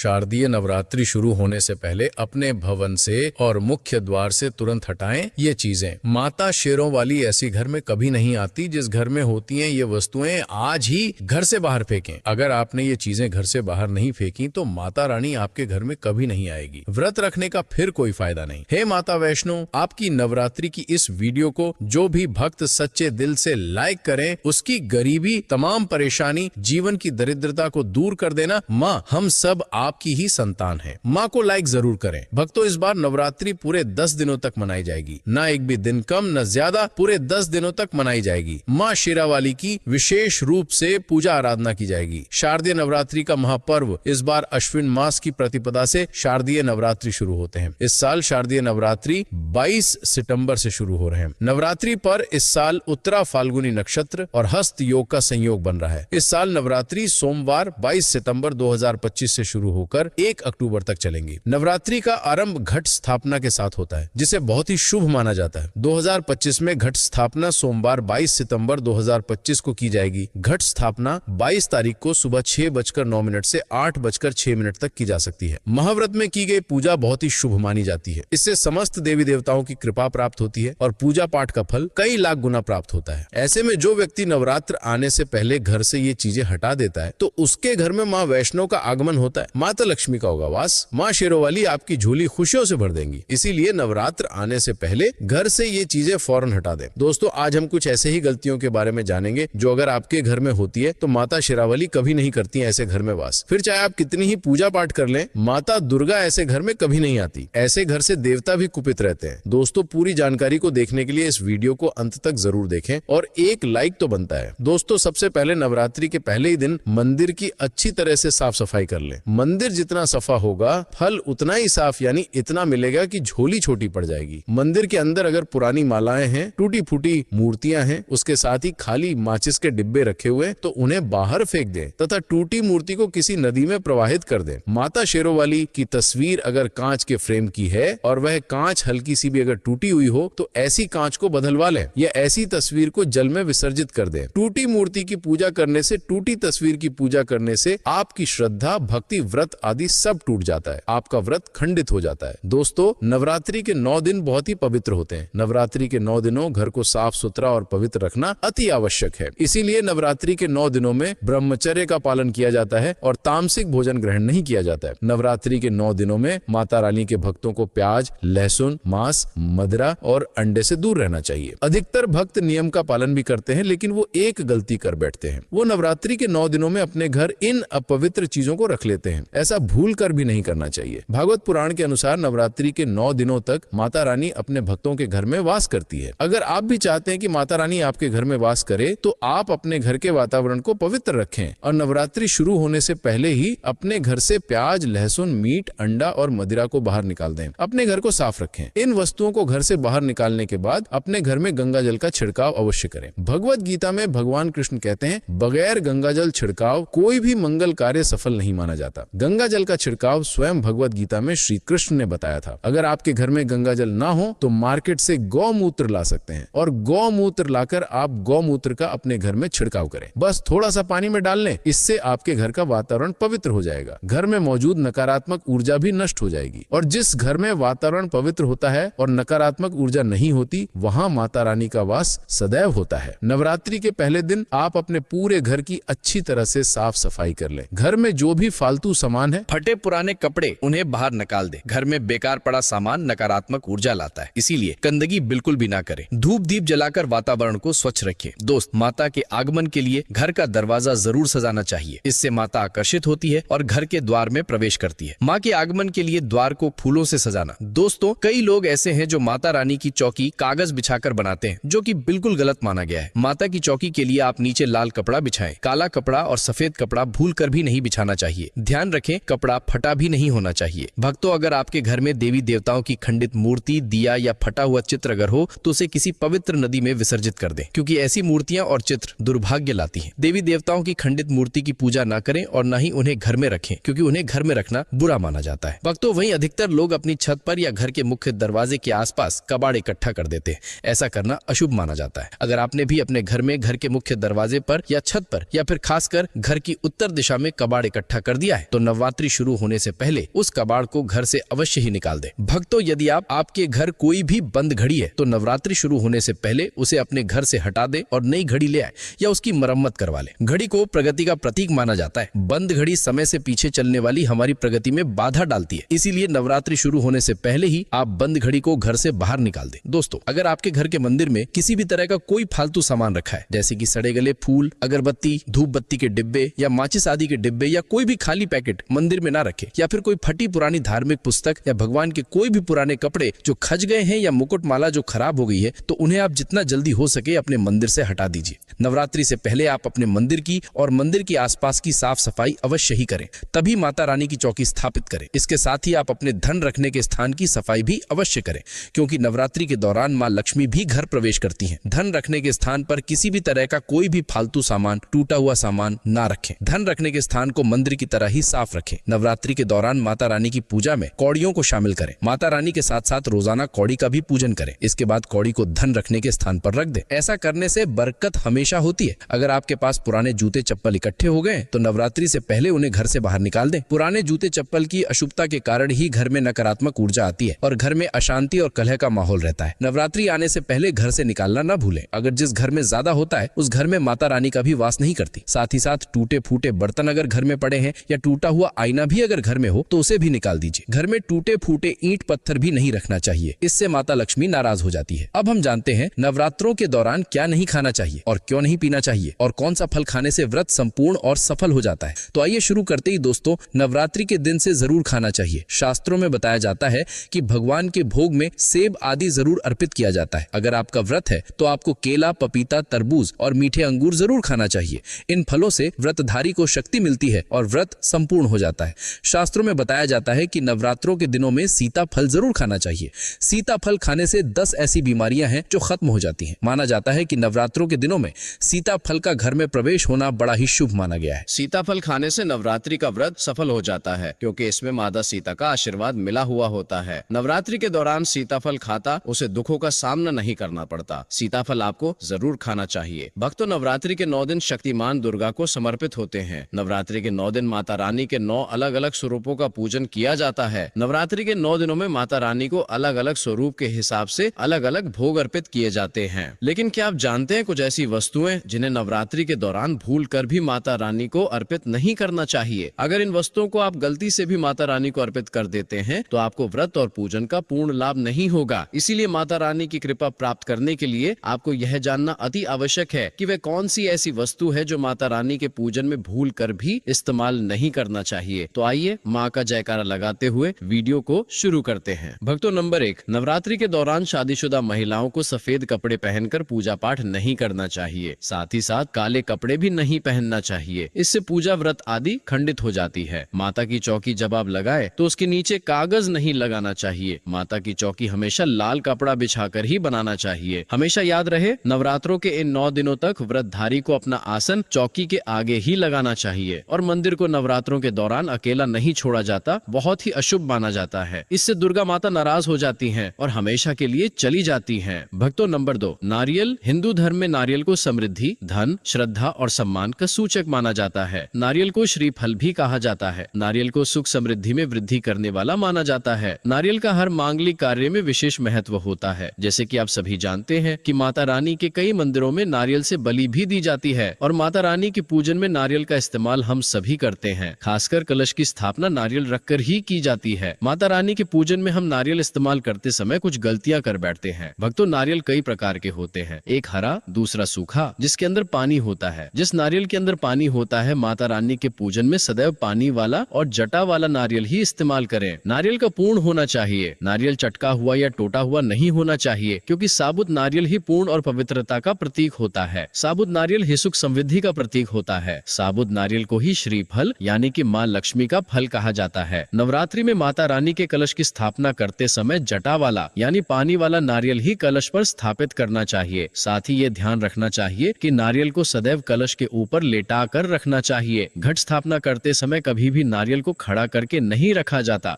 शारदीय नवरात्रि शुरू होने से पहले अपने भवन से और मुख्य द्वार से तुरंत हटाएं ये चीजें। माता शेरों वाली ऐसी घर में कभी नहीं आती। जिस घर में होती हैं ये वस्तुएं आज ही घर से बाहर फेंकें। अगर आपने ये चीजें घर से बाहर नहीं फेंकी तो माता रानी आपके घर में कभी नहीं आएगी। व्रत रखने का फिर कोई फायदा नहीं। हे माता वैष्णो, आपकी नवरात्रि की इस वीडियो को जो भी भक्त सच्चे दिल से लाइक करें, उसकी गरीबी, तमाम परेशानी, जीवन की दरिद्रता को दूर कर देना। माँ, हम सब आपकी ही संतान हैं। माँ को लाइक जरूर करें। भक्तों, इस बार नवरात्रि पूरे 10 दिनों तक मनाई जाएगी। ना एक भी दिन कम न ज्यादा, पूरे 10 दिनों तक मनाई जाएगी। माँ शेरावाली की विशेष रूप से पूजा आराधना की जाएगी। शारदीय नवरात्रि का महापर्व इस बार अश्विन मास की प्रतिपदा से शारदीय नवरात्रि शुरू होते हैं। इस साल शारदीय नवरात्रि 22 सितंबर से शुरू हो रहे हैं। नवरात्रि पर इस साल उत्तरा फाल्गुनी नक्षत्र और हस्त योग का संयोग बन रहा है। इस साल नवरात्रि सोमवार 22 सितंबर 2025 से शुरू होकर 1 अक्टूबर तक चलेंगी। नवरात्रि का आरंभ घट स्थापना के साथ होता है, जिसे बहुत ही शुभ माना जाता है। 2025 में घट स्थापना सोमवार 22 सितंबर 2025 को की जाएगी। घट स्थापना 22 तारीख को सुबह 6:09 से 8:06 तक की जा सकती है। महाव्रत में की गई पूजा बहुत ही शुभ मानी जाती है। इससे समस्त देवी देवताओं की कृपा प्राप्त होती है और पूजा पाठ का फल कई लाख गुना प्राप्त होता है। ऐसे में जो व्यक्ति नवरात्र आने से पहले घर से ये चीजें हटा देता है तो उसके घर में माँ वैष्णो का आगमन होता है। माता लक्ष्मी का होगा वास। माँ शेरोवाली आपकी झोली खुशियों से भर देंगी। इसीलिए नवरात्र आने से पहले घर से ये चीजें फौरन हटा दें। दोस्तों, आज हम कुछ ऐसे ही गलतियों के बारे में जानेंगे जो अगर आपके घर में होती है तो माता शेरावाली कभी नहीं करती है ऐसे घर में वास। फिर चाहे आप कितनी ही पूजा पाठ कर लें, माता दुर्गा ऐसे घर में कभी नहीं आती। ऐसे घर से देवता भी कुपित रहते हैं। दोस्तों, पूरी जानकारी को देखने के लिए इस वीडियो को अंत तक जरूर देखें और एक लाइक तो बनता है। दोस्तों, सबसे पहले नवरात्रि के पहले ही दिन मंदिर की अच्छी तरह से साफ सफाई कर लें। मंदिर जितना सफा होगा, फल उतना ही साफ यानी इतना मिलेगा कि झोली छोटी पड़ जाएगी। मंदिर के अंदर अगर पुरानी मालाएं हैं, टूटी फूटी मूर्तियां हैं, उसके साथ ही खाली माचिस के डिब्बे रखे हुए, तो उन्हें बाहर फेंक दें तथा टूटी मूर्ति को किसी नदी में प्रवाहित कर दें। माता शेरोवाली की तस्वीर अगर कांच के फ्रेम की है और वह कांच हल्की सी भी अगर टूटी हुई हो तो ऐसी कांच को बदलवा लें या ऐसी तस्वीर को जल में विसर्जित कर दें। टूटी मूर्ति की पूजा करने से, टूटी तस्वीर की पूजा करने से आपकी श्रद्धा, भक्ति, व्रत आदि सब टूट जाता है। आपका व्रत खंडित हो जाता है। दोस्तों, नवरात्रि के 9 दिन बहुत ही पवित्र होते हैं। नवरात्रि के 9 दिनों घर को साफ सुथरा और पवित्र रखना अति आवश्यक है। इसीलिए नवरात्रि के 9 दिनों में ब्रह्मचर्य का पालन किया जाता है और तामसिक भोजन ग्रहण नहीं किया जाता है। नवरात्रि के 9 दिनों में माता रानी के भक्तों को प्याज, लहसुन, मांस, मदिरा और अंडे से दूर रहना चाहिए। अधिकतर भक्त नियम का पालन भी करते हैं, लेकिन वो एक गलती कर बैठते हैं। वो नवरात्रि के 9 दिनों में अपने घर इन अपवित्र चीजों को रख लेते हैं। ऐसा भूल कर भी नहीं करना चाहिए। भागवत पुराण के अनुसार नवरात्रि के 9 दिनों तक माता रानी अपने भक्तों के घर में वास करती है। अगर आप भी चाहते हैं कि माता रानी आपके घर में वास करे तो आप अपने घर के वातावरण को पवित्र रखें और नवरात्रि शुरू होने से पहले ही अपने घर से प्याज, लहसुन, मीट, अंडा और मदिरा को बाहर निकाल दें। अपने घर को साफ रखें। इन वस्तुओं को घर से बाहर निकालने के बाद अपने घर में गंगा जल का छिड़काव अवश्य करें। भगवत गीता में भगवान कृष्ण कहते हैं, बगैर गंगा जल छिड़काव कोई भी मंगल कार्य सफल नहीं माना जाता। गंगा जल का छिड़काव स्वयं भगवत गीता में श्री कृष्ण ने बताया था। अगर आपके घर में गंगा जल ना हो तो मार्केट से गौमूत्र ला सकते हैं और गौमूत्र लाकर आप गौमूत्र का अपने घर में छिड़काव करें। बस थोड़ा सा पानी में डाल लें। इससे आपके घर का वातावरण पवित्र हो जाएगा। घर में मौजूद नकारात्मक ऊर्जा भी नष्ट हो जाएगी। और जिस घर में वातावरण पवित्र होता है और नकारात्मक ऊर्जा नहीं होती, वहाँ माता रानी का वास सदैव होता है। नवरात्रि के पहले दिन आप अपने पूरे घर की अच्छी तरह से साफ सफाई कर लें। घर में जो भी फालतू सामान है, फटे पुराने कपड़े, उन्हें बाहर निकाल दे। घर में बेकार पड़ा सामान नकारात्मक ऊर्जा लाता है, इसीलिए गंदगी बिल्कुल भी ना करें। धूप दीप जलाकर वातावरण को स्वच्छ रखें। दोस्त, माता के आगमन के लिए घर का दरवाजा जरूर सजाना चाहिए। इससे माता आकर्षित होती है और घर के द्वार में प्रवेश करती है। माँ के आगमन के लिए द्वार को फूलों से सजाना। दोस्तों, कई लोग ऐसे हैं जो माता रानी की चौकी कागज बिछाकर बनाते हैं, जो कि बिल्कुल गलत माना गया है। माता की चौकी के लिए आप नीचे लाल कपड़ा बिछाएं। काला कपड़ा और सफेद कपड़ा भूल कर भी नहीं बिछाना चाहिए। ध्यान रखें, कपड़ा फटा भी नहीं होना चाहिए। भक्तों, अगर आपके घर में देवी देवताओं की खंडित मूर्ति, दिया या फटा हुआ चित्र अगर हो तो उसे किसी पवित्र नदी में विसर्जित कर दें, क्योंकि ऐसी मूर्तियां और चित्र दुर्भाग्य लाती हैं। देवी देवताओं की खंडित मूर्ति की पूजा न करें और न ही उन्हें घर में रखें, क्योंकि उन्हें घर में रखना बुरा माना जाता है। भक्तों, वहीं अधिकतर लोग अपनी छत पर या घर के मुख्य दरवाजे के आसपास कबाड़ इकट्ठा कर देते हैं। ऐसा करना अशुभ माना जाता है। अगर आपने भी अपने घर में घर के मुख्य दरवाजे पर या छत पर या फिर खासकर घर की उत्तर दिशा में कबाड़ इकट्ठा कर दिया है तो नवरात्रि शुरू होने से पहले उस कबाड़ को घर से अवश्य ही निकाल दें। भक्तों, यदि आपके घर कोई भी बंद घड़ी है तो नवरात्रि शुरू होने से पहले उसे अपने घर से हटा दे और नई घड़ी ले आए या उसकी मरम्मत करवा ले। घड़ी को प्रगति का प्रतीक माना जाता है। बंद घड़ी समय से पीछे चलने वाली हमारी प्रगति में बाधा डालती है, इसीलिए नवरात्रि शुरू होने से पहले ही आप बंद घड़ी को घर से बाहर निकाल दें। दोस्तों, अगर आपके घर के मंदिर में किसी भी तरह का कोई फालतू सामान रखा है, जैसे कि सड़े गले फूल, अगरबत्ती, धूप बत्ती के डिब्बे या माचिस आदि के डिब्बे या कोई भी खाली पैकेट मंदिर में ना रखे, या फिर कोई फटी पुरानी धार्मिक पुस्तक या भगवान के कोई भी पुराने कपड़े जो खज गए हैं या मुकुट माला जो खराब हो गई है, तो उन्हें आप जितना जल्दी हो सके अपने मंदिर से हटा दीजिए। नवरात्रि से पहले आप अपने मंदिर की और मंदिर के आसपास की साफ सफाई अवश्य ही करें, तभी माता रानी की चौकी स्थापित करें। इसके साथ ही आप अपने धन रखने के स्थान की सफाई भी अवश्य करें, क्योंकि नवरात्रि के दौरान मां लक्ष्मी भी घर प्रवेश करती हैं। धन रखने के स्थान पर किसी भी तरह का कोई भी फालतू सामान, टूटा हुआ सामान ना रखें। धन रखने के स्थान को मंदिर की तरह ही साफ रखें। नवरात्रि के दौरान माता रानी की पूजा में कौड़ियों को शामिल करें। माता रानी के साथ साथ रोजाना कौड़ी का भी पूजन करें। इसके बाद कौड़ी को धन रखने के स्थान पर रख दें। ऐसा करने से बरकत हमेशा होती है। अगर आपके पास पुराने जूते चप्पल इकट्ठे हो गए तो नवरात्रि से पहले उन्हें घर से बाहर निकाल दें। पुराने जूते चप्पल की अशुभता के कारण ही घर में नकारात्मक ऊर्जा आती है और घर में अशांति और कलह का माहौल रहता है। नवरात्रि आने से पहले घर से निकालना न भूलें। अगर जिस घर में ज्यादा होता है उस घर में माता रानी का भी वास नहीं करती। साथ ही साथ टूटे फूटे बर्तन अगर घर में पड़े हैं या टूटा हुआ आईना भी अगर घर में हो तो उसे भी निकाल दीजिए। घर में टूटे फूटे ईंट पत्थर भी नहीं रखना चाहिए, इससे माता लक्ष्मी नाराज हो जाती है। अब हम जानते हैं नवरात्रों के दौरान क्या नहीं खाना चाहिए और क्यों नहीं पीना चाहिए और कौन सा फल खाने से व्रत संपूर्ण और सफल हो जाता है। तो आइए शुरू करते ही दोस्तों, नवरात्रि के दिन से जरूर खाना चाहिए। शास्त्रों में बताया जाता है कि भगवान के भोग में सेब आदि जरूर अर्पित किया जाता है। अगर आपका व्रत है तो आपको केला, पपीता, तरबूज और मीठे अंगूर जरूर खाना चाहिए। इन फलों से व्रतधारी को शक्ति मिलती है और व्रत संपूर्ण हो जाता है। शास्त्रों में बताया जाता है कि नवरात्रों के दिनों में सीताफल जरूर खाना चाहिए। सीताफल खाने से 10 ऐसी बीमारियां हैं जो खत्म हो जाती हैं। माना जाता है कि नवरात्रों के दिनों में सीताफल का घर में प्रवेश होना बड़ा ही शुभ माना गया है। सीताफल खाने से नवरात्रि का व्रत सफल हो जाता है, क्योंकि इसमें माता सीता का आशीर्वाद मिला हुआ होता है। नवरात्रि के दौरान सीताफल खाता उसे दुखों का सामना नहीं करना पड़ता। सीताफल आपको जरूर खाना चाहिए। भक्तों, नवरात्रि के 9 दिन शक्तिमान दुर्गा को समर्पित होते हैं। नवरात्रि के 9 दिन माता रानी के 9 अलग अलग स्वरूपों का पूजन किया जाता है। नवरात्रि के 9 दिनों में माता रानी को अलग अलग स्वरूप के हिसाब से अलग अलग भोग अर्पित किए जाते हैं। लेकिन क्या आप जानते हैं कुछ ऐसी वस्तुएं जिन्हें नवरात्रि के दौरान भूल कर भी माता रानी को अर्पित नहीं करना चाहिए? अगर इन वस्तुओं को आप गलती से भी माता रानी को अर्पित कर देते हैं तो आपको व्रत और पूजन का पूर्ण लाभ नहीं होगा। इसीलिए माता रानी की कृपा प्राप्त करने के लिए आपको यह जानना अति आवश्यक है कि वह कौन सी ऐसी वस्तु है जो माता रानी के पूजन में भूल कर भी इस्तेमाल नहीं करना चाहिए। तो आइए माँ का जयकारा लगाते हुए वीडियो को शुरू करते हैं। भक्तों, नंबर 1, नवरात्रि के दौरान शादीशुदा महिलाओं को सफेद कपड़े पहनकर पूजा पाठ नहीं करना चाहिए। साथ ही साथ काले कपड़े भी नहीं पहनना चाहिए। इससे पूजा व्रत आदि खंडित हो जाती है। माता की चौकी जब आप लगाए तो उसके नीचे कागज नहीं लगाना चाहिए। माता की चौकी हमेशा लाल कपड़ा बिछाकर ही बनाना चाहिए। हमेशा याद रहे, नवरात्रों के इन 9 दिनों तक व्रतधारी को अपना आसन चौकी के आगे ही लगाना चाहिए और मंदिर को नवरात्रों के दौरान अकेला नहीं छोड़ा जाता। बहुत ही अशुभ माना जाता है। इससे दुर्गा माता नाराज हो जाती हैं और हमेशा के लिए चली जाती हैं। भक्तों, नंबर 2, नारियल। हिंदू धर्म में नारियल को समृद्धि, धन, श्रद्धा और सम्मान का सूचक माना जाता है। नारियल को श्रीफल भी कहा जाता है। नारियल को सुख समृद्धि में वृद्धि करने वाला माना जाता है। नारियल का हर मांगलिक कार्य में विशेष महत्व होता है। जैसे कि आप सभी जानते हैं कि माता रानी के कई मंदिरों में नारियल से बलि भी दी जाती है और माता रानी के पूजन में नारियल का इस्तेमाल हम सभी करते हैं। खासकर कलश की स्थापना नारियल रखकर ही की जाती है। माता रानी के पूजन में हम नारियल इस्तेमाल करते समय कुछ गलतियां कर बैठते हैं। भक्तों, नारियल कई प्रकार के होते हैं। एक हरा, दूसरा सूखा, जिसके अंदर पानी होता है। जिस नारियल के अंदर पानी होता है, माता रानी के पूजन में सदैव पानी वाला और जटा वाला नारियल ही इस्तेमाल करें। नारियल का पूर्ण होना चाहिए। नारियल चटका हुआ या टूटा हुआ नहीं होना चाहिए, क्योंकि साबुत नारियल ही पूर्ण और पवित्रता का प्रतीक होता है। साबुत नारियल ही सुख समृद्धि का प्रतीक होता है। साबुत नारियल को ही श्रीफल यानी कि माँ लक्ष्मी का फल कहा जाता है। नवरात्रि में माता रानी के कलश की स्थापना करते समय जटा वाला यानी पानी वाला नारियल ही कलश पर स्थापित करना चाहिए। साथ ही ये ध्यान रखना चाहिए कि नारियल को सदैव कलश के ऊपर लेटा कर रखना चाहिए। घट स्थापना करते समय कभी भी नारियल को खड़ा करके नहीं रखा जाता।